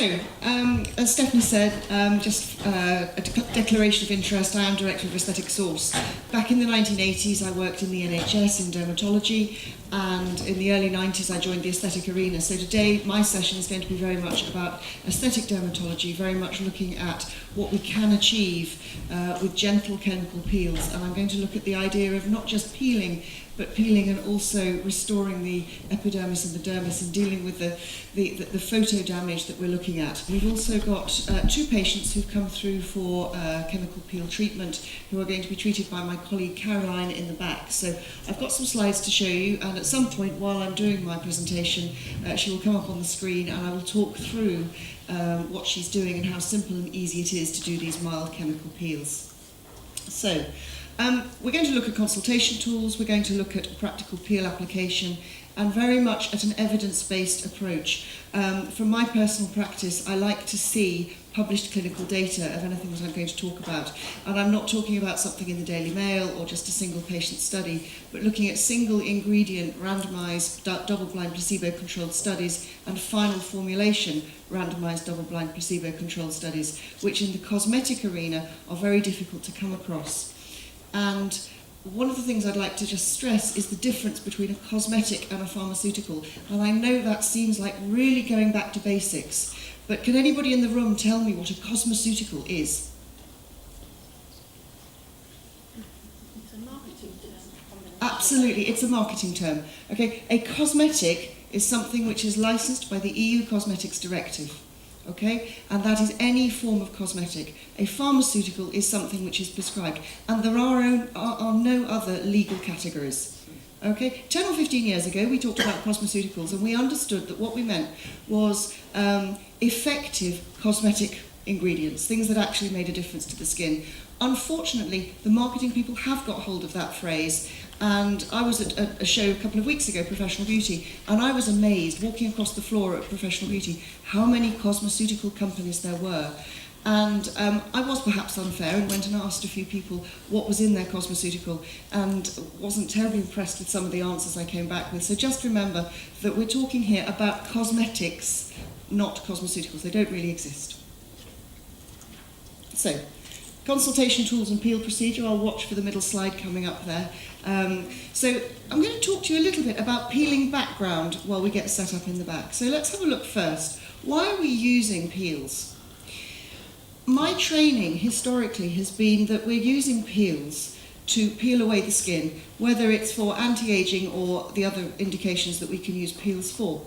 As Stephanie said, just a declaration of interest, I am Director of Aesthetic Source. Back in the 1980s I worked in the NHS in dermatology, and in the early 90s I joined the aesthetic arena. So today my session is going to be very much about aesthetic dermatology, very much looking at what we can achieve with gentle chemical peels. And I'm going to look at the idea of not just peeling, but peeling and also restoring the epidermis and the dermis and dealing with the photo damage that we're looking at. We've also got 2 patients who've come through for chemical peel treatment who are going to be treated by my colleague Caroline in the back. So I've got some slides to show you, and at some point while I'm doing my presentation she will come up on the screen and I will talk through what she's doing and how simple and easy it is to do these mild chemical peels. So we're going to look at consultation tools, we're going to look at practical peel application, and very much at an evidence-based approach. From my personal practice, I like to see published clinical data of anything that I'm going to talk about. And I'm not talking about something in the Daily Mail or just a single patient study, but looking at single ingredient, randomized, double-blind placebo-controlled studies and final formulation randomized double-blind placebo-controlled studies, which in the cosmetic arena are very difficult to come across. And one of the things I'd like to just stress is the difference between a cosmetic and a pharmaceutical. And I know that seems like really going back to basics, but can anybody in the room tell me what a cosmeceutical is? It's a marketing term. Absolutely, it's a marketing term. Okay, a cosmetic is something which is licensed by the EU Cosmetics Directive. Okay, and that is any form of cosmetic. A pharmaceutical is something which is prescribed, and there are no other legal categories. Okay, 10 or 15 years ago we talked about cosmeceuticals, and we understood that what we meant was effective cosmetic ingredients, things that actually made a difference to the skin. Unfortunately, the marketing people have got hold of that phrase, and I was at a show a couple of weeks ago, Professional Beauty, and I was amazed, walking across the floor at Professional Beauty, how many cosmeceutical companies there were. And I was perhaps unfair and went and asked a few people what was in their cosmeceutical, and wasn't terribly impressed with some of the answers I came back with. So just remember that we're talking here about cosmetics, not cosmeceuticals. They don't really exist. So, consultation tools and peel procedure. I'll watch for the middle slide coming up there. So I'm going to talk to you a little bit about peeling background while we get set up in the back. So let's have a look first. Why are we using peels? My training historically has been that we're using peels to peel away the skin, whether it's for anti-aging or the other indications that we can use peels for.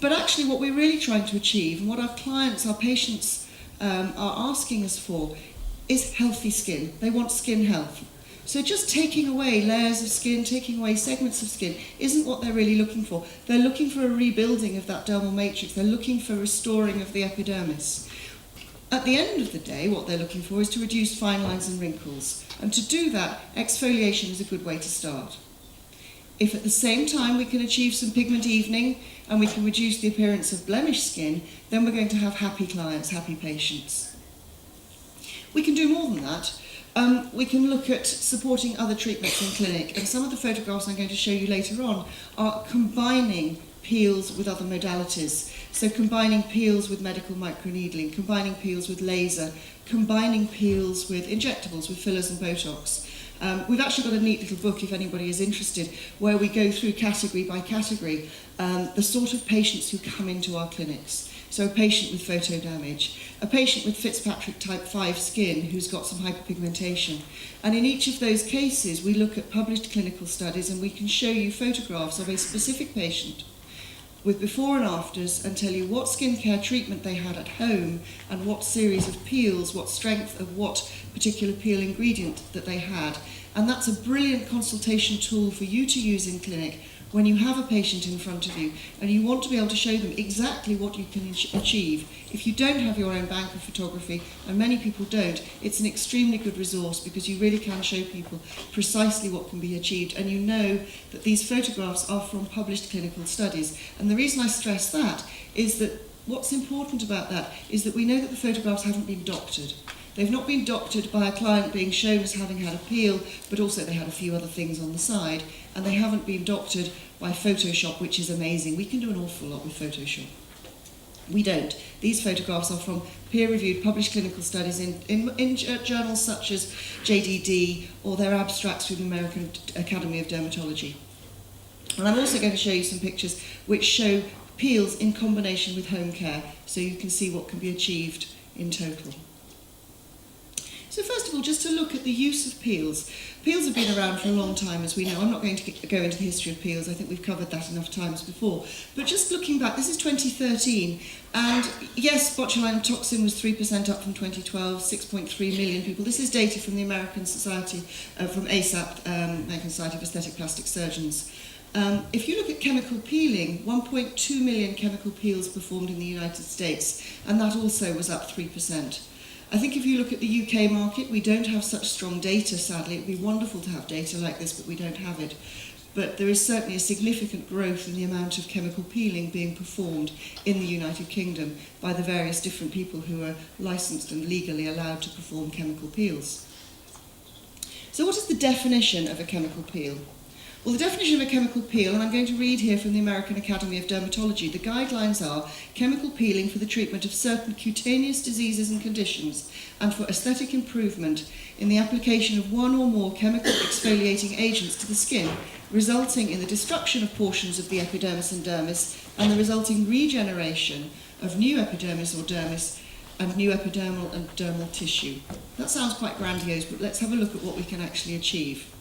But actually what we're really trying to achieve, and what our clients, our patients are asking us for, is healthy skin. They want skin health. So just taking away layers of skin, taking away segments of skin, isn't what they're really looking for. They're looking for a rebuilding of that dermal matrix. They're looking for restoring of the epidermis. At the end of the day, what they're looking for is to reduce fine lines and wrinkles. And to do that, exfoliation is a good way to start. If at the same time we can achieve some pigment evening and we can reduce the appearance of blemished skin, then we're going to have happy clients, happy patients. We can do more than that. We can look at supporting other treatments in clinic, and some of the photographs I'm going to show you later on are combining peels with other modalities. So combining peels with medical microneedling, combining peels with laser, combining peels with injectables, with fillers and Botox. We've actually got a neat little book, if anybody is interested, where we go through category by category the sort of patients who come into our clinics. So a patient with photo damage, a patient with Fitzpatrick type 5 skin who's got some hyperpigmentation. And in each of those cases, we look at published clinical studies and we can show you photographs of a specific patient with before and afters and tell you what skincare treatment they had at home and what series of peels, what strength of what particular peel ingredient that they had. And that's a brilliant consultation tool for you to use in clinic when you have a patient in front of you and you want to be able to show them exactly what you can achieve. If you don't have your own bank of photography, and many people don't, it's an extremely good resource because you really can show people precisely what can be achieved, and you know that these photographs are from published clinical studies. And the reason I stress that is that what's important about that is that we know that the photographs haven't been doctored. They've not been doctored by a client being shown as having had a peel, but also they had a few other things on the side, and they haven't been doctored by Photoshop, which is amazing. We can do an awful lot with Photoshop. We don't. These photographs are from peer-reviewed published clinical studies in journals such as JDD, or their abstracts from the American Academy of Dermatology. And I'm also going to show you some pictures which show peels in combination with home care, so you can see what can be achieved in total. So first of all, just to look at the use of peels. Peels have been around for a long time, as we know. I'm not going to go into the history of peels. I think we've covered that enough times before. But just looking back, this is 2013, and yes, botulinum toxin was 3% up from 2012, 6.3 million people. This is data from the American Society, from ASAP, American Society of Aesthetic Plastic Surgeons. If you look at chemical peeling, 1.2 million chemical peels performed in the United States, and that also was up 3%. I think if you look at the UK market, we don't have such strong data, sadly. It would be wonderful to have data like this, but we don't have it. But there is certainly a significant growth in the amount of chemical peeling being performed in the United Kingdom by the various different people who are licensed and legally allowed to perform chemical peels. So what is the definition of a chemical peel? Well, the definition of a chemical peel, and I'm going to read here from the American Academy of Dermatology, the guidelines are chemical peeling for the treatment of certain cutaneous diseases and conditions and for aesthetic improvement in the application of one or more chemical exfoliating agents to the skin, resulting in the destruction of portions of the epidermis and dermis and the resulting regeneration of new epidermis or dermis and new epidermal and dermal tissue. That sounds quite grandiose, but let's have a look at what we can actually achieve.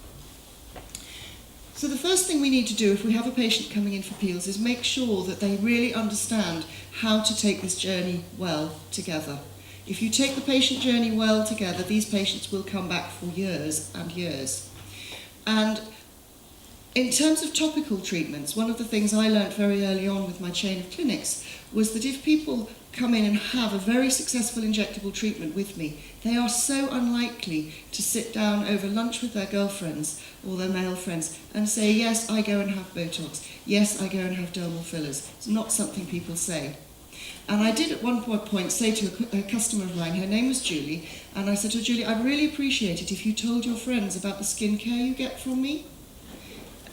So the first thing we need to do if we have a patient coming in for peels is make sure that they really understand how to take this journey well together. If you take the patient journey well together, these patients will come back for years and years. And in terms of topical treatments, one of the things I learned very early on with my chain of clinics was that if people come in and have a very successful injectable treatment with me, they are so unlikely to sit down over lunch with their girlfriends or their male friends and say, yes, I go and have Botox, yes, I go and have dermal fillers. It's not something people say. And I did at one point say to a customer of mine, her name was Julie, and I said to her, Julie, I'd really appreciate it if you told your friends about the skincare you get from me.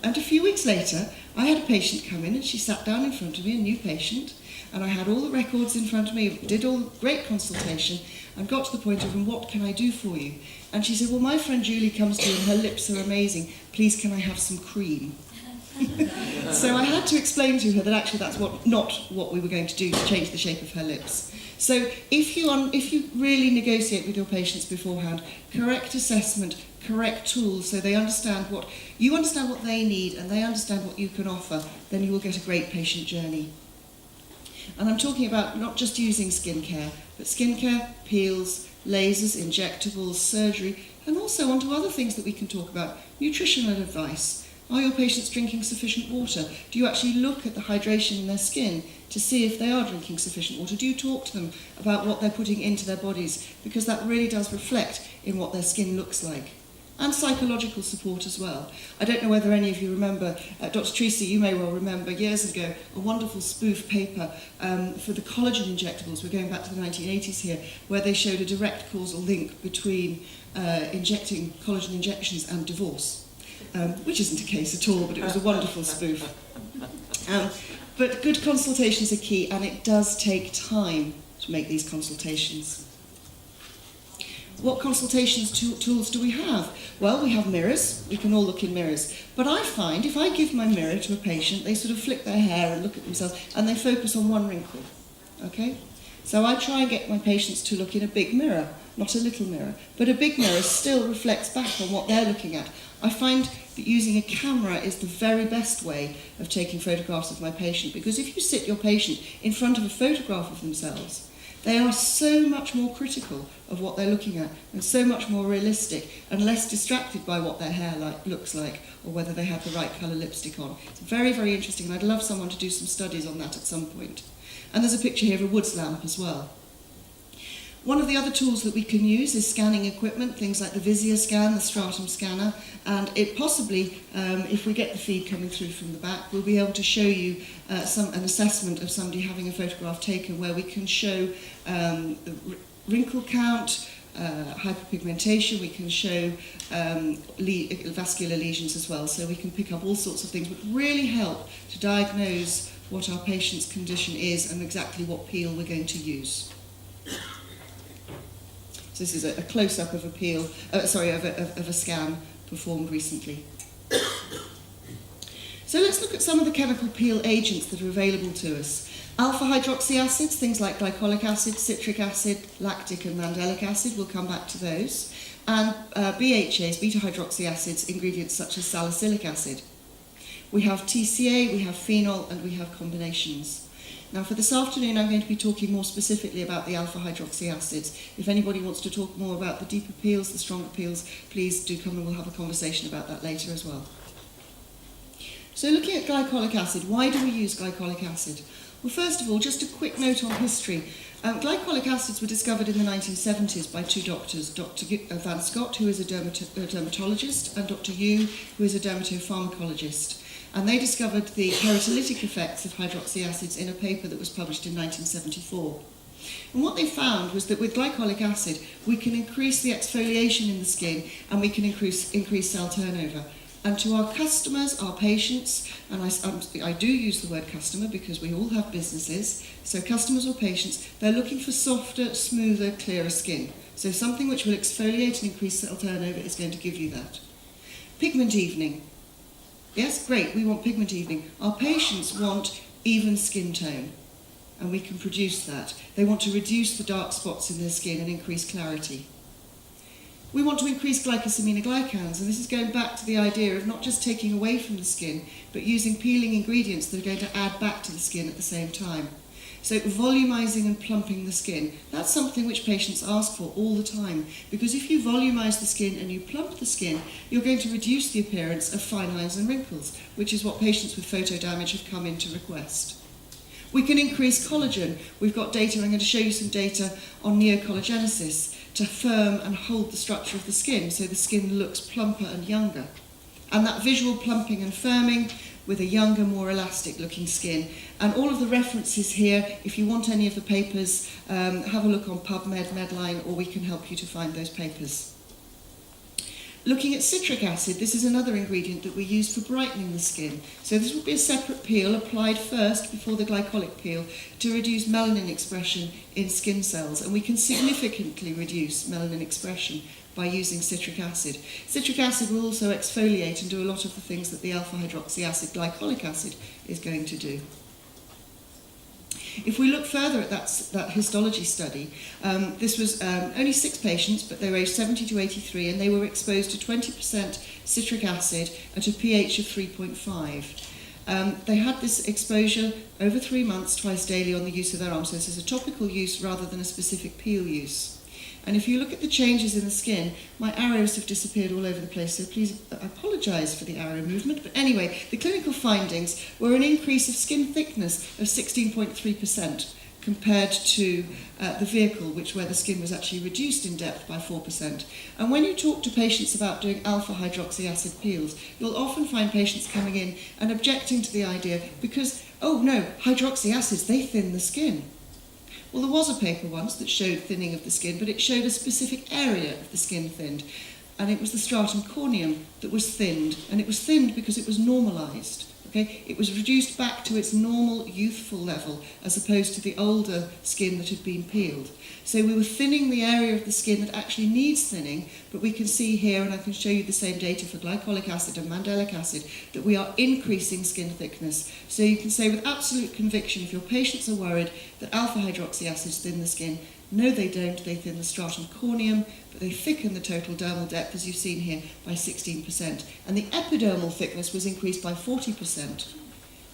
And a few weeks later, I had a patient come in and she sat down in front of me, a new patient, and I had all the records in front of me, did all the great consultation, and got to the point of, and what can I do for you? And she said, well, my friend Julie comes to you and her lips are amazing. Please, can I have some cream? So I had to explain to her that actually that's not what we were going to do to change the shape of her lips. So if you really negotiate with your patients beforehand, correct assessment, correct tools, so they understand what they need and they understand what you can offer, then you will get a great patient journey. And I'm talking about not just using skincare, but skincare, peels, lasers, injectables, surgery, and also onto other things that we can talk about. Nutritional advice. Are your patients drinking sufficient water? Do you actually look at the hydration in their skin to see if they are drinking sufficient water? Do you talk to them about what they're putting into their bodies? Because that really does reflect in what their skin looks like. And psychological support as well. I don't know whether any of you remember, Dr. Tracy, you may well remember years ago, a wonderful spoof paper for the collagen injectables, we're going back to the 1980s here, where they showed a direct causal link between injecting collagen injections and divorce. Which isn't a case at all, but it was a wonderful spoof. But good consultations are key, and it does take time to make these consultations. What consultations tools do we have? Well, we have mirrors. We can all look in mirrors. But I find if I give my mirror to a patient, they sort of flick their hair and look at themselves, and they focus on one wrinkle. Okay? So I try and get my patients to look in a big mirror, not a little mirror. But a big mirror still reflects back on what they're looking at. I find that using a camera is the very best way of taking photographs of my patient, because if you sit your patient in front of a photograph of themselves, they are so much more critical of what they're looking at and so much more realistic and less distracted by what their hair looks like or whether they have the right colour lipstick on. It's very, very interesting, and I'd love someone to do some studies on that at some point. And there's a picture here of a woods lamp as well. One of the other tools that we can use is scanning equipment, things like the Visier scan, the Stratum scanner, and it possibly, if we get the feed coming through from the back, we'll be able to show you an assessment of somebody having a photograph taken where we can show the wrinkle count, hyperpigmentation, we can show vascular lesions as well, so we can pick up all sorts of things, but really help to diagnose what our patient's condition is and exactly what peel we're going to use. So this is a close-up of of a scan performed recently. So let's look at some of the chemical peel agents that are available to us. Alpha hydroxy acids, things like glycolic acid, citric acid, lactic and mandelic acid, we'll come back to those. And BHAs, beta hydroxy acids, ingredients such as salicylic acid. We have TCA, we have phenol, and we have combinations. Now for this afternoon I'm going to be talking more specifically about the alpha hydroxy acids. If anybody wants to talk more about the deeper peels, the stronger peels, please do come and we'll have a conversation about that later as well. So looking at glycolic acid, why do we use glycolic acid? Well, first of all, just a quick note on history. Glycolic acids were discovered in the 1970s by two doctors, Dr. Van Scott, who is a dermatologist, and Dr. Yu, who is a dermatopharmacologist. And they discovered the keratolytic effects of hydroxy acids in a paper that was published in 1974. And what they found was that with glycolic acid, we can increase the exfoliation in the skin and we can increase cell turnover. And to our customers, our patients, and I do use the word customer because we all have businesses, so customers or patients, they're looking for softer, smoother, clearer skin. So something which will exfoliate and increase cell turnover is going to give you that. Pigment evening. Yes, great, we want pigment evening. Our patients want even skin tone, and we can produce that. They want to reduce the dark spots in their skin and increase clarity. We want to increase glycosaminoglycans, and this is going back to the idea of not just taking away from the skin, but using peeling ingredients that are going to add back to the skin at the same time. So volumizing and plumping the skin, that's something which patients ask for all the time, because if you volumize the skin and you plump the skin, you're going to reduce the appearance of fine lines and wrinkles, which is what patients with photo damage have come in to request. We can increase collagen. We've got data, I'm going to show you some data on neocollagenesis to firm and hold the structure of the skin so the skin looks plumper and younger. And that visual plumping and firming with a younger, more elastic looking skin. And all of the references here, if you want any of the papers, have a look on PubMed, Medline, or we can help you to find those papers. Looking at citric acid, this is another ingredient that we use for brightening the skin. So this would be a separate peel applied first before the glycolic peel to reduce melanin expression in skin cells. And we can significantly reduce melanin expression by using citric acid. Citric acid will also exfoliate and do a lot of the things that the alpha hydroxy acid, glycolic acid, is going to do. If we look further at that histology study, this was only 6 patients, but they were aged 70 to 83, and they were exposed to 20% citric acid at a pH of 3.5. They had this exposure over 3 months, twice daily on the use of their arm, so this is a topical use rather than a specific peel use. And if you look at the changes in the skin, my arrows have disappeared all over the place, so please, I apologise for the arrow movement. But anyway, the clinical findings were an increase of skin thickness of 16.3% compared to the vehicle, where the skin was actually reduced in depth by 4%. And when you talk to patients about doing alpha hydroxy acid peels, you'll often find patients coming in and objecting to the idea because, oh no, hydroxy acids, they thin the skin. Well, there was a paper once that showed thinning of the skin, but it showed a specific area of the skin thinned, and it was the stratum corneum that was thinned, and it was thinned because it was normalised. Okay? It was reduced back to its normal youthful level as opposed to the older skin that had been peeled. So we were thinning the area of the skin that actually needs thinning, but we can see here, and I can show you the same data for glycolic acid and mandelic acid, that we are increasing skin thickness. So you can say with absolute conviction, if your patients are worried that alpha hydroxy acids thin the skin, no they don't, they thin the stratum corneum, but they thicken the total dermal depth, as you've seen here, by 16%. And the epidermal thickness was increased by 40%.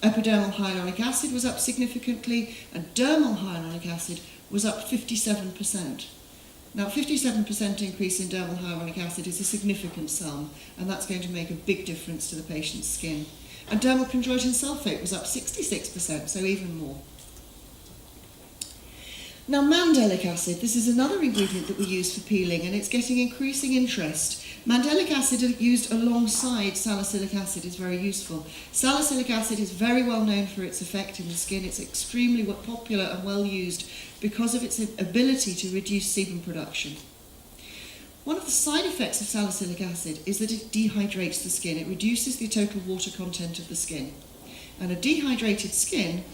Epidermal hyaluronic acid was up significantly, and dermal hyaluronic acid was up 57%. Now, 57% increase in dermal hyaluronic acid is a significant sum, and that's going to make a big difference to the patient's skin. And dermal chondroitin sulfate was up 66%, so even more. Now, mandelic acid, this is another ingredient that we use for peeling, and it's getting increasing interest. Mandelic acid used alongside salicylic acid is very useful. Salicylic acid is very well known for its effect in the skin. It's extremely popular and well used because of its ability to reduce sebum production. One of the side effects of salicylic acid is that it dehydrates the skin. It reduces the total water content of the skin. And a dehydrated skin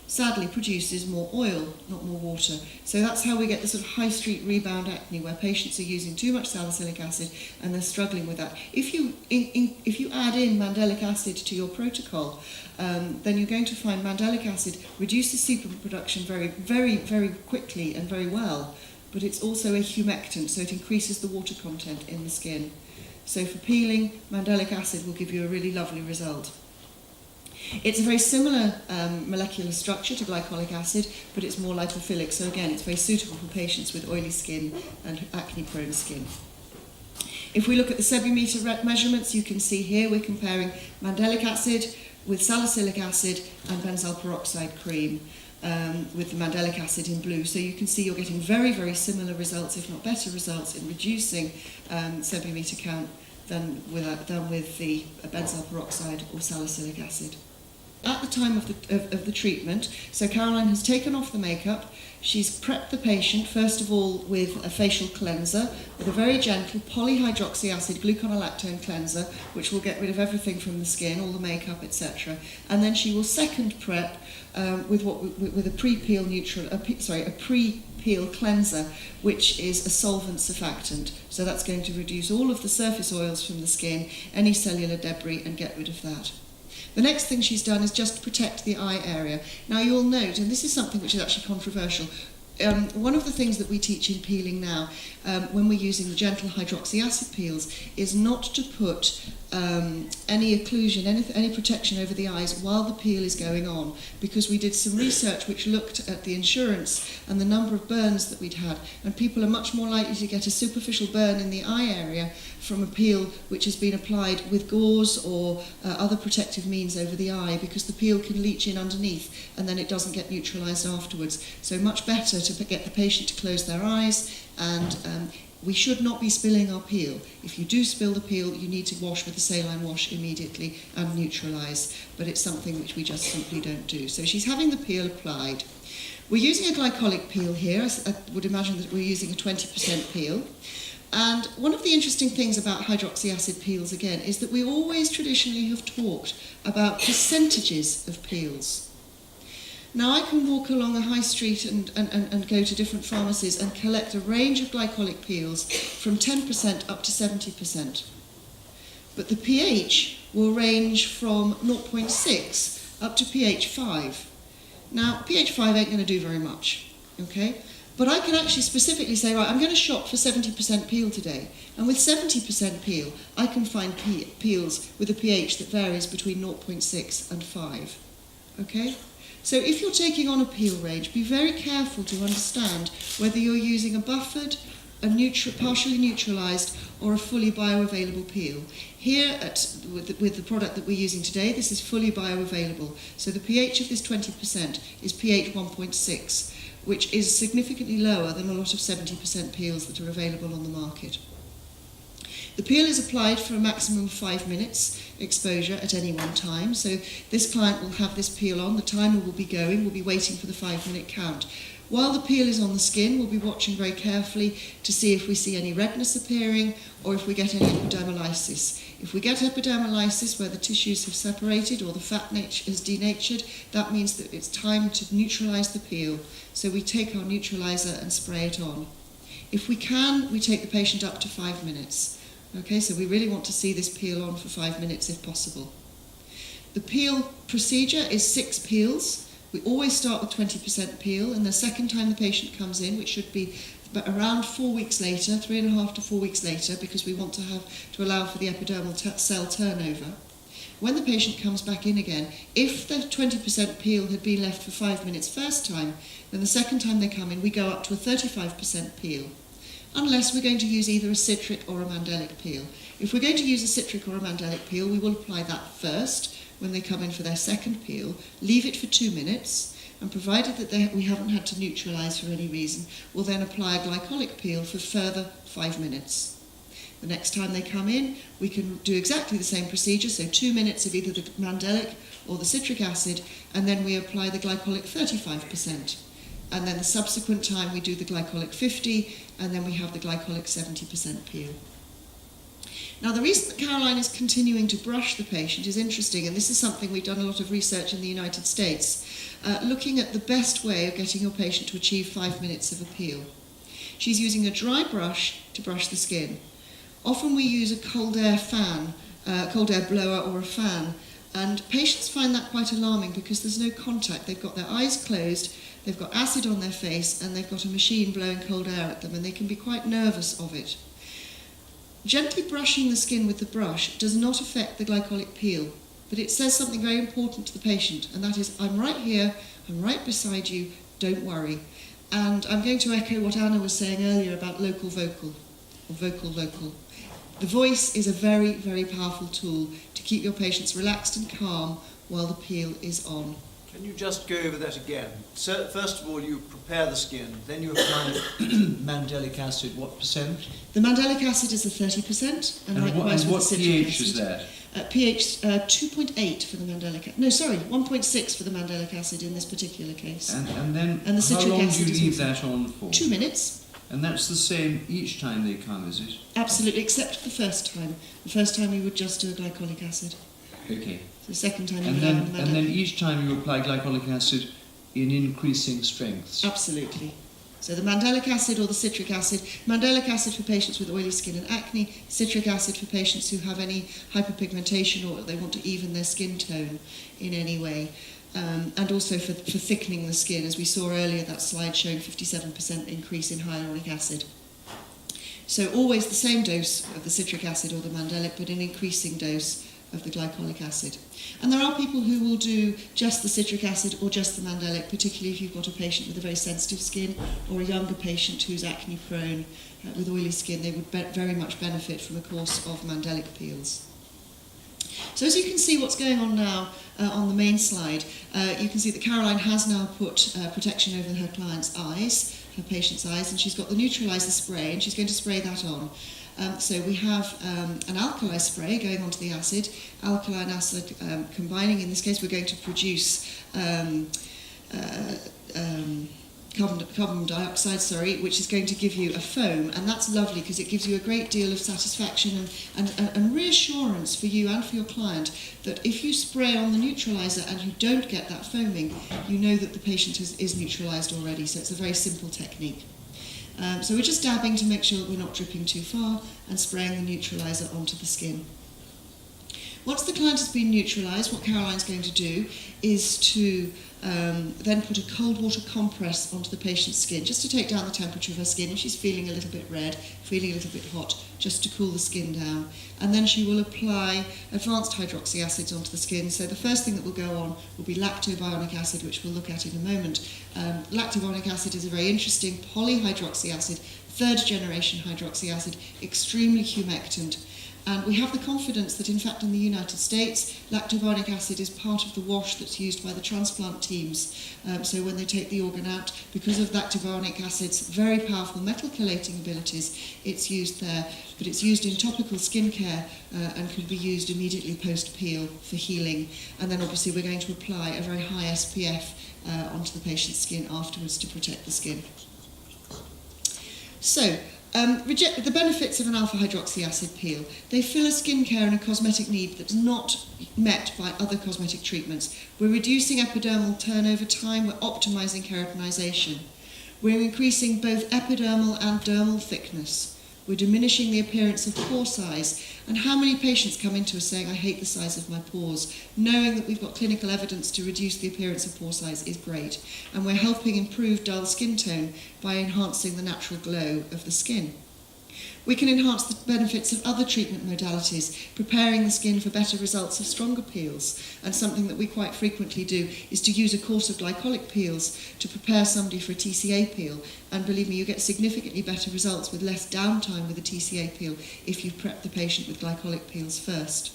sadly produces more oil, not more water. So that's how we get the sort of high street rebound acne, where patients are using too much salicylic acid and they're struggling with that. If you add in mandelic acid to your protocol, then you're going to find mandelic acid reduces sebum production very, very, very quickly and very well. But it's also a humectant, so it increases the water content in the skin. So for peeling, mandelic acid will give you a really lovely result. It's a very similar molecular structure to glycolic acid, but it's more lipophilic, so again it's very suitable for patients with oily skin and acne-prone skin. If we look at the sebumeter measurements, you can see here we're comparing mandelic acid with salicylic acid and benzyl peroxide cream, with the mandelic acid in blue. So you can see you're getting very, very similar results, if not better results, in reducing sebumeter count than with the benzyl peroxide or salicylic acid. At the time of the treatment, so Caroline has taken off the makeup, she's prepped the patient first of all with a facial cleanser, with a very gentle polyhydroxy acid gluconolactone cleanser, which will get rid of everything from the skin, all the makeup, etc. And then she will second prep with a pre-peel cleanser, which is a solvent surfactant. So that's going to reduce all of the surface oils from the skin, any cellular debris, and get rid of that. The next thing she's done is just protect the eye area. Now you'll note, and this is something which is actually controversial, one of the things that we teach in peeling now, when we're using the gentle hydroxy acid peels, is not to put any occlusion, any protection over the eyes while the peel is going on, because we did some research which looked at the insurance and the number of burns that we'd had, and people are much more likely to get a superficial burn in the eye area from a peel which has been applied with gauze or other protective means over the eye, because the peel can leach in underneath and then it doesn't get neutralised afterwards. So much better to get the patient to close their eyes, and we should not be spilling our peel. If you do spill the peel, you need to wash with a saline wash immediately and neutralise, but it's something which we just simply don't do. So she's having the peel applied. We're using a glycolic peel here. I would imagine that we're using a 20% peel. And one of the interesting things about hydroxy acid peels, again, is that we always traditionally have talked about percentages of peels. Now I can walk along a high street and go to different pharmacies and collect a range of glycolic peels from 10% up to 70%. But the pH will range from 0.6 up to pH 5. Now pH 5 ain't going to do very much, okay? But I can actually specifically say, right, I'm going to shop for 70% peel today. And with 70% peel, I can find peels with a pH that varies between 0.6 and 5, okay? So if you're taking on a peel range, be very careful to understand whether you're using a buffered, a partially neutralised, or a fully bioavailable peel. Here, with the product that we're using today, this is fully bioavailable. So the pH of this 20% is pH 1.6, which is significantly lower than a lot of 70% peels that are available on the market. The peel is applied for a maximum of 5 minutes exposure at any one time. So this client will have this peel on, the timer will be going, we'll be waiting for the 5-minute count. While the peel is on the skin, we'll be watching very carefully to see if we see any redness appearing or if we get any epidermolysis. If we get epidermolysis where the tissues have separated or the fat is denatured, that means that it's time to neutralise the peel. So we take our neutraliser and spray it on. If we can, we take the patient up to 5 minutes. Okay, so we really want to see this peel on for 5 minutes if possible. The peel procedure is 6 peels. We always start with 20% peel, and the second time the patient comes in, which should be around 4 weeks later, 3.5 to 4 weeks later, because we want to allow for the epidermal cell turnover. When the patient comes back in again, if the 20% peel had been left for 5 minutes first time, then the second time they come in, we go up to a 35% peel. Unless we're going to use either a citric or a mandelic peel. If we're going to use a citric or a mandelic peel, we will apply that first when they come in for their second peel, leave it for 2 minutes, and provided that we haven't had to neutralise for any reason, we'll then apply a glycolic peel for further 5 minutes. The next time they come in, we can do exactly the same procedure, so 2 minutes of either the mandelic or the citric acid, and then we apply the glycolic 35%. and then the subsequent time we do the glycolic 50, and then we have the glycolic 70% peel. Now, the reason that Caroline is continuing to brush the patient is interesting, and this is something we've done a lot of research in the United States, looking at the best way of getting your patient to achieve 5 minutes of a peel. She's using a dry brush to brush the skin. Often we use a cold air fan, cold air blower or a fan, and patients find that quite alarming because there's no contact. They've got their eyes closed, they've got acid on their face, and they've got a machine blowing cold air at them, and they can be quite nervous of it. Gently brushing the skin with the brush does not affect the glycolic peel, but it says something very important to the patient, and that is, I'm right here, I'm right beside you, don't worry. And I'm going to echo what Anna was saying earlier about local vocal, or vocal local. The voice is a very, very powerful tool to keep your patients relaxed and calm while the peel is on. Can you just go over that again? So, first of all, you prepare the skin, then you apply mandelic acid, what percent? The mandelic acid is the 30%, and likewise what with the citric pH acid. is that? pH 2.8 for the mandelic acid. No, sorry, 1.6 for the mandelic acid in this particular case. And then And the how citric long do acid you is leave also that on for? 2 minutes. And that's the same each time they come, is it? Absolutely, except the first time. The first time we would just do a glycolic acid. Okay. The second time you And would then, have a mandelic. and then each time you apply glycolic acid in increasing strengths. Absolutely. So the mandelic acid or the citric acid. Mandelic acid for patients with oily skin and acne. Citric acid for patients who have any hyperpigmentation or they want to even their skin tone in any way. And also for thickening the skin, as we saw earlier, that slide showing 57% increase in hyaluronic acid. So always the same dose of the citric acid or the mandelic, but an increasing dose of the glycolic acid. And there are people who will do just the citric acid or just the mandelic, particularly if you've got a patient with a very sensitive skin or a younger patient who's acne prone with oily skin. They would very much benefit from a course of mandelic peels. So as you can see what's going on now on the main slide, you can see that Caroline has now put protection over her client's eyes, her patient's eyes, and she's got the neutralizer spray, and she's going to spray that on. So we have an alkali spray going onto the acid, alkali and acid combining. In this case, we're going to produce carbon dioxide, which is going to give you a foam, and that's lovely because it gives you a great deal of satisfaction and reassurance for you and for your client that if you spray on the neutralizer and you don't get that foaming, you know that the patient is neutralized already. So it's a very simple technique. So we're just dabbing to make sure that we're not dripping too far and spraying the neutralizer onto the skin. Once the client has been neutralised, what Caroline's going to do is to then put a cold water compress onto the patient's skin, just to take down the temperature of her skin. If she's feeling a little bit red, feeling a little bit hot, just to cool the skin down. And then she will apply advanced hydroxy acids onto the skin. So the first thing that will go on will be lactobionic acid, which we'll look at in a moment. Lactobionic acid is a very interesting polyhydroxy acid, third generation hydroxy acid, extremely humectant. And we have the confidence that, in fact, in the United States, lactobionic acid is part of the wash that's used by the transplant teams. So when they take the organ out, because of lactobionic acid's very powerful metal chelating abilities, it's used there. But it's used in topical skincare and can be used immediately post-peel for healing. And then obviously we're going to apply a very high SPF onto the patient's skin afterwards to protect the skin. So, the benefits of an alpha-hydroxy acid peel. They fill a skincare and a cosmetic need that's not met by other cosmetic treatments. We're reducing epidermal turnover time, we're optimising keratinization. We're increasing both epidermal and dermal thickness. We're diminishing the appearance of pore size. And how many patients come into us saying, I hate the size of my pores? Knowing that we've got clinical evidence to reduce the appearance of pore size is great. And we're helping improve dull skin tone by enhancing the natural glow of the skin. We can enhance the benefits of other treatment modalities, preparing the skin for better results of stronger peels. And something that we quite frequently do is to use a course of glycolic peels to prepare somebody for a TCA peel. And believe me, you get significantly better results with less downtime with a TCA peel if you prep the patient with glycolic peels first.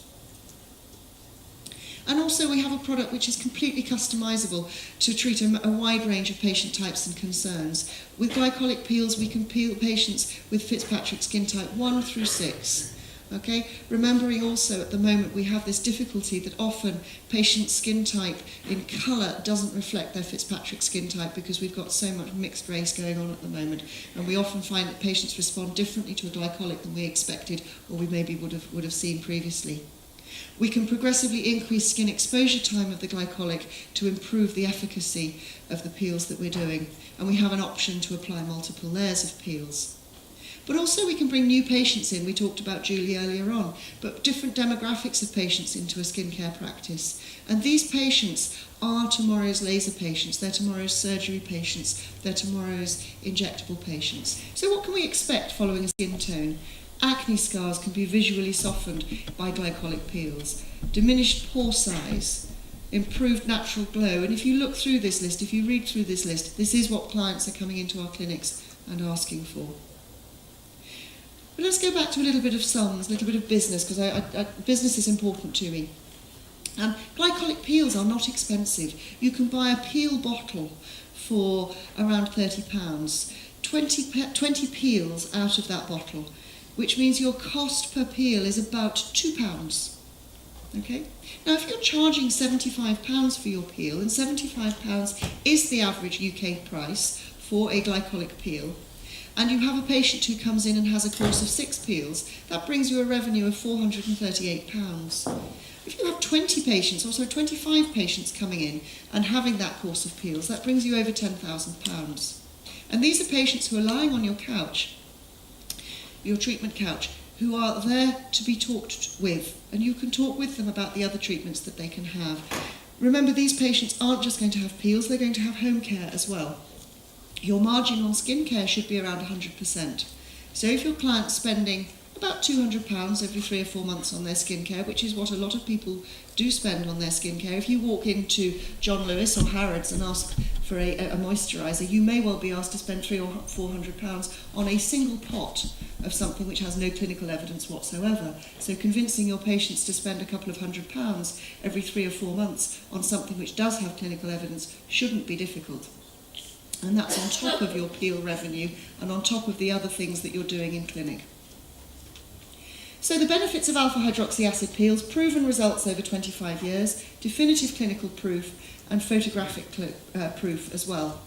And also we have a product which is completely customisable to treat a wide range of patient types and concerns. With glycolic peels, we can peel patients with Fitzpatrick skin type 1 through 6. Okay, remembering also at the moment we have this difficulty that often patient skin type in colour doesn't reflect their Fitzpatrick skin type because we've got so much mixed race going on at the moment, and we often find that patients respond differently to a glycolic than we expected or we maybe would have seen previously. We can progressively increase skin exposure time of the glycolic to improve the efficacy of the peels that we're doing, and we have an option to apply multiple layers of peels. But also we can bring new patients in. We talked about Julie earlier on, but different demographics of patients into a skincare practice. And these patients are tomorrow's laser patients, they're tomorrow's surgery patients, they're tomorrow's injectable patients. So what can we expect following a skin tone? Acne scars can be visually softened by glycolic peels. Diminished pore size, improved natural glow. And if you look through this list, if you read through this list, this is what clients are coming into our clinics and asking for. But let's go back to a little bit of sums, a little bit of business, because business is important to me. Glycolic peels are not expensive. You can buy a peel bottle for around £30. 20 peels out of that bottle, which means your cost per peel is about £2. Okay? Now, if you're charging £75 for your peel, and £75 is the average UK price for a glycolic peel, and you have a patient who comes in and has a course of 6 peels, that brings you a revenue of £438. If you have 20 patients, or so 25 patients coming in and having that course of peels, that brings you over £10,000. And these are patients who are lying on your couch, your treatment couch, who are there to be talked with, and you can talk with them about the other treatments that they can have. Remember, these patients aren't just going to have peels, they're going to have home care as well. Your margin on skincare should be around 100%. So if your client's spending about £200 every 3 or 4 months on their skincare, which is what a lot of people do spend on their skincare, if you walk into John Lewis or Harrods and ask for a moisturiser, you may well be asked to spend £300 or £400 on a single pot of something which has no clinical evidence whatsoever. So convincing your patients to spend a couple of £100 every 3 or 4 months on something which does have clinical evidence shouldn't be difficult. And that's on top of your peel revenue and on top of the other things that you're doing in clinic. So the benefits of alpha hydroxy acid peels: proven results over 25 years, definitive clinical proof, and photographic proof as well.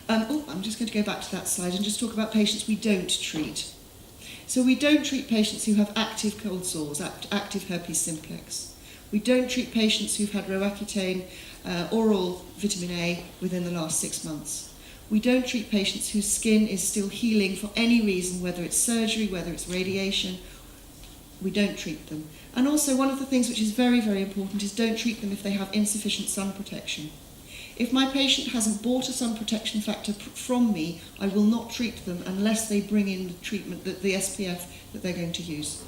I'm just going to go back to that slide and just talk about patients we don't treat. So we don't treat patients who have active cold sores, active herpes simplex. We don't treat patients who've had Roaccutane, oral vitamin A within the last 6 months. We don't treat patients whose skin is still healing for any reason, whether it's surgery, whether it's radiation. We don't treat them. And also, one of the things which is very, very important is don't treat them if they have insufficient sun protection. If my patient hasn't bought a sun protection factor from me, I will not treat them unless they bring in the treatment, the SPF that they're going to use.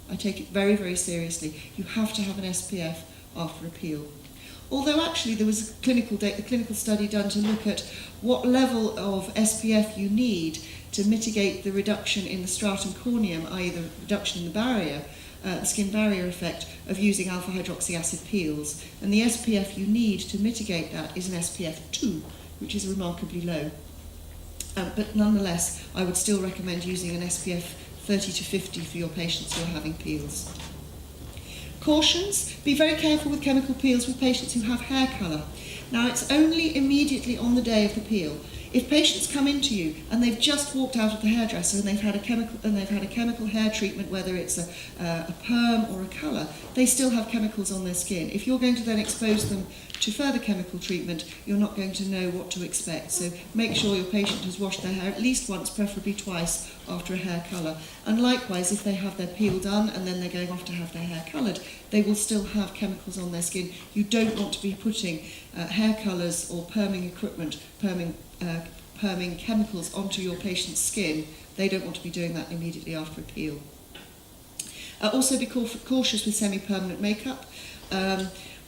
I take it very, very seriously. You have to have an SPF after a peel. Although actually there was a clinical study done to look at what level of SPF you need to mitigate the reduction in the stratum corneum, i.e. the reduction in the barrier, the skin barrier effect of using alpha hydroxy acid peels. And the SPF you need to mitigate that is an SPF 2, which is remarkably low. But nonetheless, I would still recommend using an SPF 30 to 50 for your patients who are having peels. Cautions: be very careful with chemical peels with patients who have hair colour. Now, it's only immediately on the day of the peel. If patients come into you and they've just walked out of the hairdresser and they've had a chemical hair treatment, whether it's a perm or a colour, they still have chemicals on their skin. If you're going to then expose them to further chemical treatment, you're not going to know what to expect. So make sure your patient has washed their hair at least once, preferably twice, after a hair colour. And likewise, if they have their peel done and then they're going off to have their hair coloured, they will still have chemicals on their skin. You don't want to be putting hair colours or perming equipment, perming chemicals onto your patient's skin. They don't want to be doing that immediately after a peel. Also be cautious with semi-permanent makeup.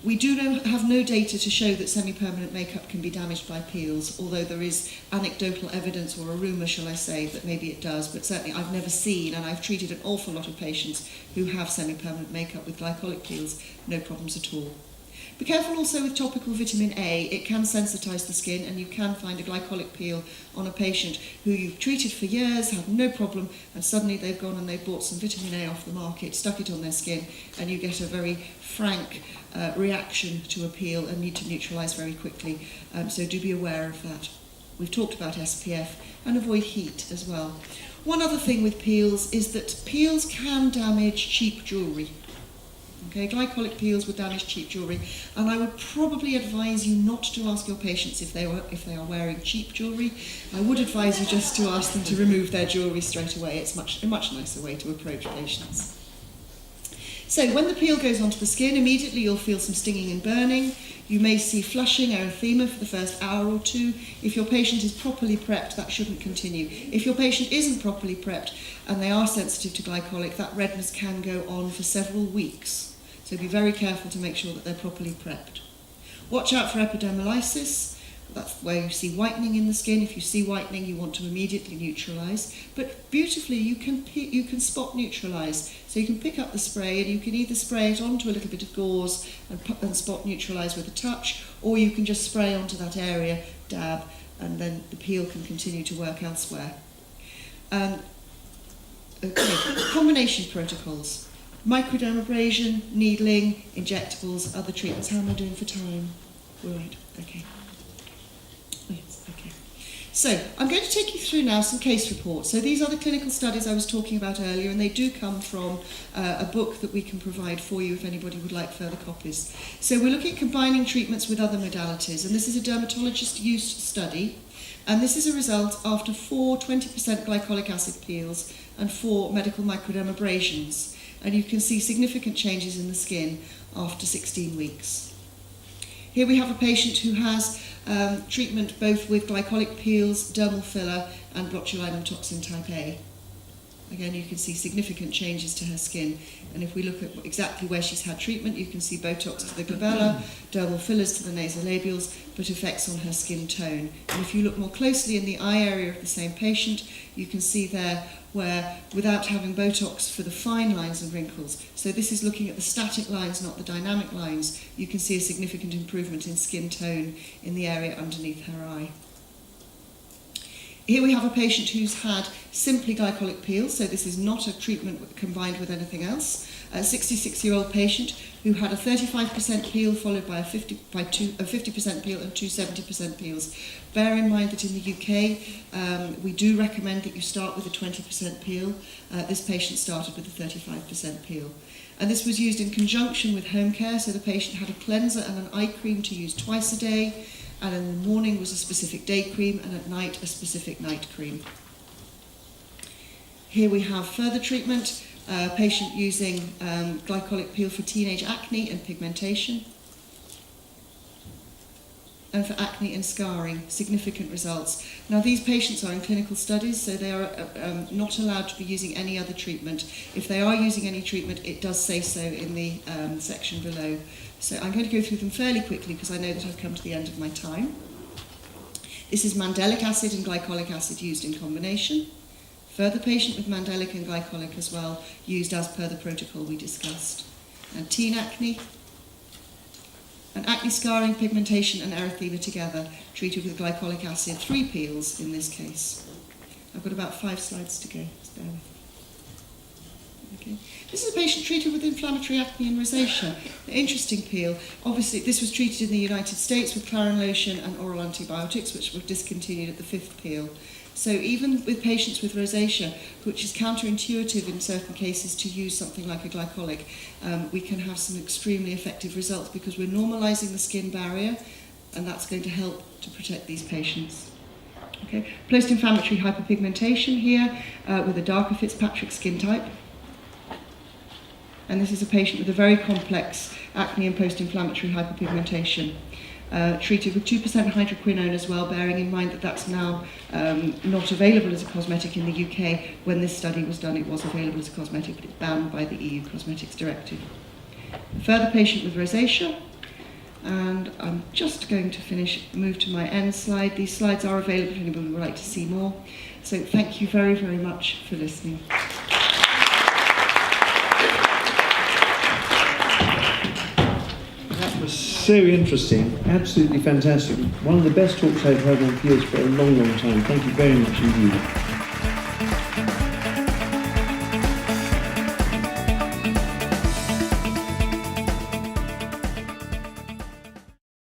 We do have no data to show that semi-permanent makeup can be damaged by peels, although there is anecdotal evidence, or a rumour, shall I say, that maybe it does, but certainly I've never seen, and I've treated an awful lot of patients who have semi-permanent makeup with glycolic peels, no problems at all. Be careful also with topical vitamin A. It can sensitise the skin, and you can find a glycolic peel on a patient who you've treated for years, had no problem, and suddenly they've gone and they've bought some vitamin A off the market, stuck it on their skin, and you get a very frank reaction to a peel and need to neutralise very quickly. So do be aware of that. We've talked about SPF, and avoid heat as well. One other thing with peels is that peels can damage cheap jewellery. Okay, glycolic peels would damage cheap jewellery, and I would probably advise you not to ask your patients if they are wearing cheap jewellery. I would advise you just to ask them to remove their jewellery straight away. It's a much nicer way to approach patients. So when the peel goes onto the skin, immediately you'll feel some stinging and burning. You may see flushing, erythema for the first hour or two. If your patient is properly prepped, that shouldn't continue. If your patient isn't properly prepped and they are sensitive to glycolic, that redness can go on for several weeks. So be very careful to make sure that they're properly prepped. Watch out for epidermolysis. That's where you see whitening in the skin. If you see whitening, you want to immediately neutralise. But beautifully, you can spot neutralise. So you can pick up the spray and you can either spray it onto a little bit of gauze and spot neutralise with a touch, or you can just spray onto that area, dab, and then the peel can continue to work elsewhere. Okay, combination protocols. Microdermabrasion, needling, injectables, other treatments. How am I doing for time? All right, okay. Yes, okay. So, I'm going to take you through now some case reports. So these are the clinical studies I was talking about earlier, and they do come from a book that we can provide for you if anybody would like further copies. So we're looking at combining treatments with other modalities, and this is a dermatologist use study, and this is a result after 4 20% glycolic acid peels and 4 medical microdermabrasions. And you can see significant changes in the skin after 16 weeks. Here we have a patient who has treatment both with glycolic peels, dermal filler, and botulinum toxin type A. Again, you can see significant changes to her skin. And if we look at exactly where she's had treatment, you can see Botox to the glabella, dermal fillers to the nasolabials, but effects on her skin tone. And if you look more closely in the eye area of the same patient, you can see there where, without having Botox for the fine lines and wrinkles, so this is looking at the static lines, not the dynamic lines, you can see a significant improvement in skin tone in the area underneath her eye. Here we have a patient who's had simply glycolic peels, so this is not a treatment combined with anything else. A 66-year-old patient who had a 35% peel followed by a 50% peel and 2 70% peels. Bear in mind that in the UK, we do recommend that you start with a 20% peel. This patient started with a 35% peel. And this was used in conjunction with home care, so the patient had a cleanser and an eye cream to use twice a day, and in the morning was a specific day cream, and at night a specific night cream. Here we have further treatment, a patient using glycolic peel for teenage acne and pigmentation, and for acne and scarring, significant results. Now these patients are in clinical studies, so they are not allowed to be using any other treatment. If they are using any treatment, it does say so in the section below. So I'm going to go through them fairly quickly because I know that I've come to the end of my time. This is mandelic acid and glycolic acid used in combination. Further patient with mandelic and glycolic as well, used as per the protocol we discussed. And teen acne, and acne scarring, pigmentation and erythema together, treated with glycolic acid, 3 peels in this case. I've got about 5 slides to go, just bear with me. Okay. This is a patient treated with inflammatory acne and rosacea. An interesting peel. Obviously, this was treated in the United States with Clarin lotion and oral antibiotics, which were discontinued at the 5th peel. So even with patients with rosacea, which is counterintuitive in certain cases to use something like a glycolic, we can have some extremely effective results because we're normalising the skin barrier, and that's going to help to protect these patients. Okay. Post-inflammatory hyperpigmentation here with a darker Fitzpatrick skin type. And this is a patient with a very complex acne and post-inflammatory hyperpigmentation, treated with 2% hydroquinone as well, bearing in mind that that's now not available as a cosmetic in the UK. When this study was done, it was available as a cosmetic, but it's banned by the EU Cosmetics Directive. A further patient with rosacea, and I'm just going to move to my end slide. These slides are available if anybody would like to see more. So thank you very, very much for listening. That was so interesting, absolutely fantastic. One of the best talks I've heard on peels for a long, long time. Thank you very much indeed.